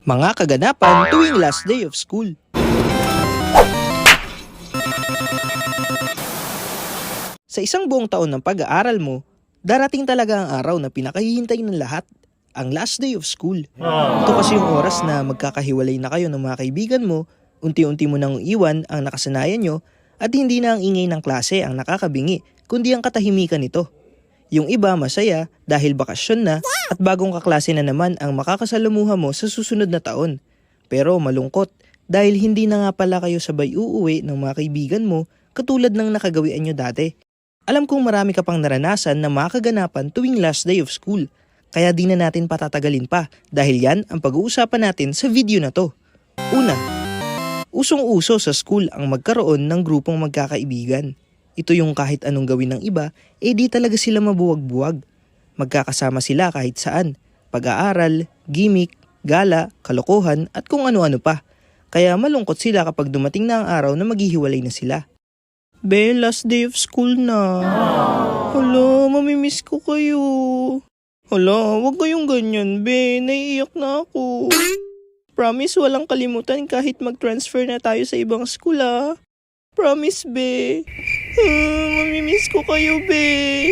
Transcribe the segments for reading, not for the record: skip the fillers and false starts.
Mga kaganapan tuwing last day of school. Sa isang buong taon ng pag-aaral mo, darating talaga ang araw na pinakahihintay ng lahat, ang last day of school. Ito kasi yung oras na magkakahiwalay na kayo ng mga kaibigan mo, unti-unti mo nang iwan ang nakasanayan nyo, at hindi na ang ingay ng klase ang nakakabingi, kundi ang katahimikan nito. Yung iba masaya dahil bakasyon na at bagong kaklase na naman ang makakasalamuha mo sa susunod na taon. Pero malungkot dahil hindi na nga pala kayo sabay uuwi ng mga kaibigan mo katulad ng nakagawian nyo dati. Alam kong marami ka pang naranasan na makaganapan tuwing last day of school. Kaya di na natin patatagalin pa dahil yan ang pag-uusapan natin sa video na to. Una, usong-uso sa school ang magkaroon ng grupong magkakaibigan. Ito yung kahit anong gawin ng iba, di talaga sila mabuwag-buwag. Magkakasama sila kahit saan. Pag-aaral, gimmick, gala, kalokohan at kung ano-ano pa. Kaya malungkot sila kapag dumating na ang araw na maghihiwalay na sila. Be, last day of school na. Hala, mamimiss ko kayo. Hala, wag kayong ganyan, be. Naiiyak na ako. Promise walang kalimutan kahit mag-transfer na tayo sa ibang school, ah. Promise, be. Mamimiss ko kayo, be.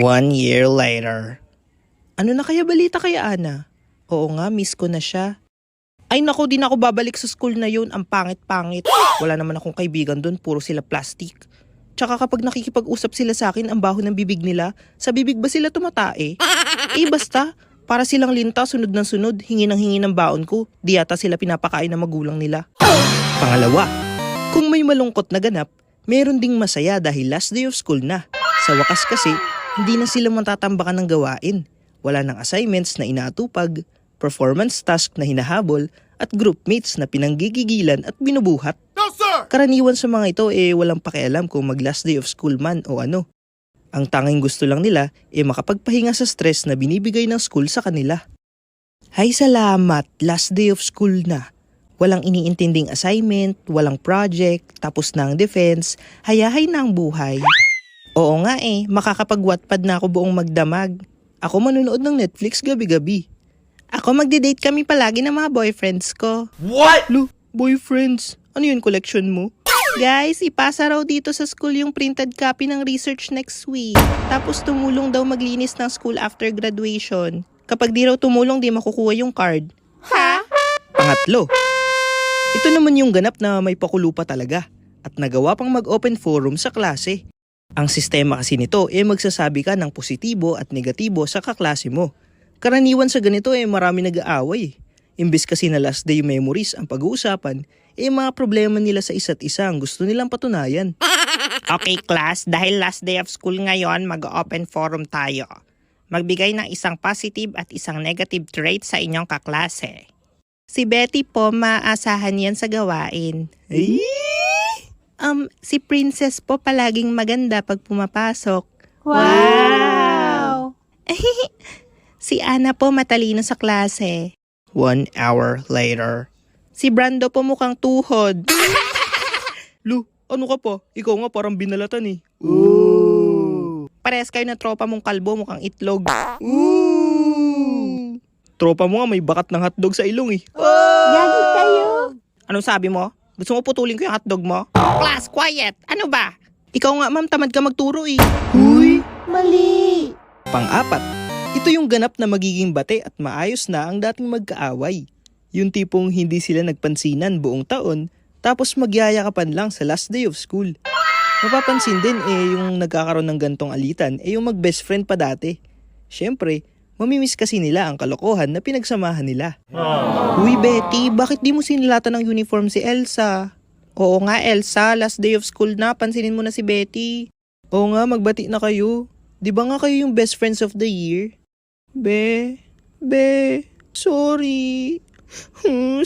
1 year later. Ano na kaya balita kay Ana? Oo nga, miss ko na siya. Ay nako, di na ako babalik sa school na yun. Ang pangit-pangit. Wala naman akong kaibigan doon, puro sila plastic. Tsaka kapag nakikipag-usap sila sa akin, ang baho ng bibig nila. Sa bibig ba sila tumatae? Basta, para silang linta, sunod ng sunod, hingi ng baon ko. Di yata sila pinapakain ng magulang nila. Pangalawa, kung may malungkot na ganap, meron ding masaya dahil last day of school na. Sa wakas kasi, hindi na sila matatambakan ng gawain. Wala ng assignments na inaatupag, performance task na hinahabol, at group mates na pinanggigigilan at binubuhat. No, sir! Karaniwan sa mga ito walang pakialam kung mag last day of school man o ano. Ang tanging gusto lang nila makapagpahinga sa stress na binibigay ng school sa kanila. Hay salamat, last day of school na. Walang iniintinding assignment, walang project, tapos na ang defense, hayahay na ang buhay. Oo nga makakapag-Wattpad na ako buong magdamag. Ako manunood ng Netflix gabi-gabi. Ako magde-date kami palagi ng mga boyfriends ko. What? Lo, boyfriends? Ano yun collection mo? Guys, ipasa raw dito sa school yung printed copy ng research next week. Tapos tumulong daw maglinis ng school after graduation. Kapag di raw tumulong, di makukuha yung card. Ha? Pangatlo, ito naman yung ganap na may pakulo pa talaga at nagawa pang mag-open forum sa klase. Ang sistema kasi nito magsasabi ka ng positibo at negatibo sa kaklase mo. Karaniwan sa ganito marami nag-aaway. Imbes kasi na last day memories ang pag-uusapan, mga problema nila sa isa't isa ang gusto nilang patunayan. Okay class, dahil last day of school ngayon, mag-open forum tayo. Magbigay ng isang positive at isang negative trait sa inyong kaklase. Si Betty po, maaasahan yan sa gawain. Si Princess po palaging maganda pag pumapasok. Wow! Si Ana po matalino sa klase. 1 hour later. Si Brando po mukhang tuhod. Lu, ano ka pa? Ikaw nga parang binalatan eh. Ooh. Parehas kayo na tropa mong kalbo mukhang itlog. Ooh. Tropa mo nga may bakat ng hotdog sa ilong eh. Gagi kayo! Anong sabi mo? Gusto mo putulin ko yung hotdog mo? Class, quiet! Ano ba? Ikaw nga ma'am, tamad ka magturo eh. Huy! Mali! Pang-apat, ito yung ganap na magiging bate at maayos na ang dating magkaaway. Yung tipong hindi sila nagpansinan buong taon, tapos magyayakapan lang sa last day of school. Mapapansin din yung nagkakaroon ng gantong alitan yung mag-best friend pa dati. Siyempre, mamimiss kasi nila ang kalokohan na pinagsamahan nila. Uy Betty, bakit di mo sinilatan ng uniform si Elsa? Oo nga Elsa, last day of school na, pansinin mo na si Betty. Oo nga, magbati na kayo. Di ba nga kayo yung best friends of the year? Be, sorry.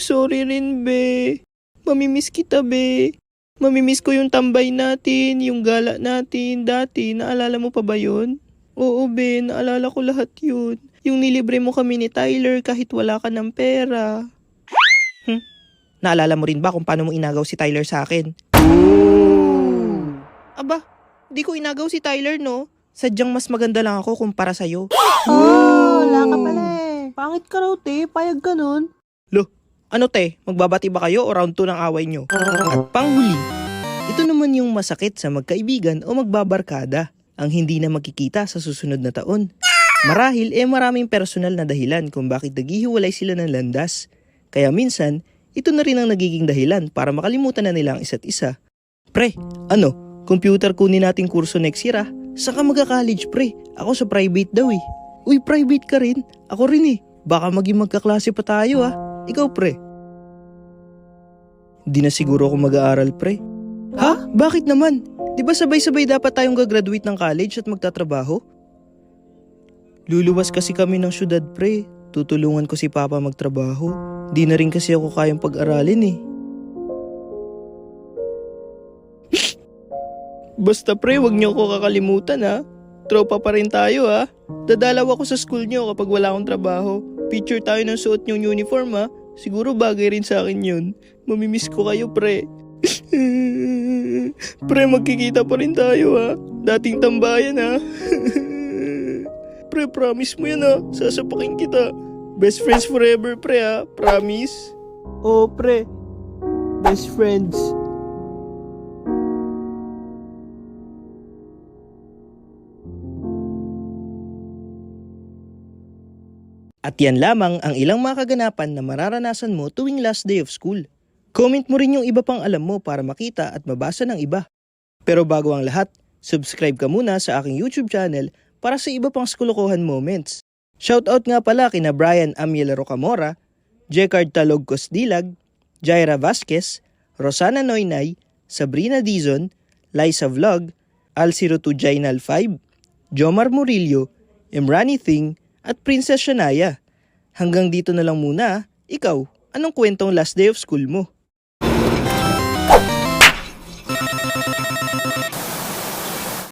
Sorry rin, be. Mamimiss kita, be. Mamimiss ko yung tambay natin, yung gala natin dati. Naalala mo pa ba yun? Oo, be. Naalala ko lahat yun. Yung nilibre mo kami ni Tyler kahit wala ka ng pera. Naalala mo rin ba kung paano mo inagaw si Tyler sa akin? Aba, di ko inagaw si Tyler, no? Sadyang mas maganda lang ako kumpara sa'yo. Wala ka pala eh. Pangit ka raw, te. Payag ka nun. Lo, ano te, magbabati ba kayo o round 2 ng away nyo? At panghuli, ito naman yung masakit sa magkaibigan o magbabarkada, ang hindi na magkikita sa susunod na taon. Marahil maraming personal na dahilan kung bakit naghihiwalay sila ng landas. Kaya minsan, ito na rin ang nagiging dahilan para makalimutan na nila ang isa't isa. Pre, ano? Computer kunin nating kurso next year ah. Saka magka-college pre? Ako sa private daw eh. Uy, private ka rin? Ako rin eh. Baka maging magkaklase pa tayo ah. Ikaw pre? Di na siguro ako mag-aaral pre. Ha? Bakit naman? Di ba sabay-sabay dapat tayong gagraduate ng college at magtatrabaho? Luluwas kasi kami ng syudad pre. Tutulungan ko si Papa magtrabaho. Di na rin kasi ako kayang pag-aralin eh. Basta pre, wag niyo ako kakalimutan ha. Tropa pa rin tayo ha. Dadalaw ako sa school niyo kapag wala akong trabaho. Picture tayo ng suot niyong uniform ha. Siguro bagay rin sa akin yun. Mamimiss ko kayo pre. Pre, magkikita pa rin tayo ha. Dating tambayan ha. Pre, promise mo yan ha. Sasapakin kita. Best friends forever pre ha. Promise. Oo pre. Best friends. At yan lamang ang ilang mga kaganapan na mararanasan mo tuwing last day of school. Comment mo rin yung iba pang alam mo para makita at mabasa ng iba. Pero bago ang lahat, subscribe ka muna sa aking YouTube channel para sa iba pang skulukuhan moments. Shoutout nga pala kina Brian Amiel Rocamora, Jecard Talogcos Dilag, Jaira Vasquez, Rosana Noynay, Sabrina Dizon, Liza Vlog, Alcirotu Jainal 5, Jomar Murillo, Imrani Thing, at Princess Shania. Hanggang dito na lang muna. Ikaw, anong kwentong last day of school mo?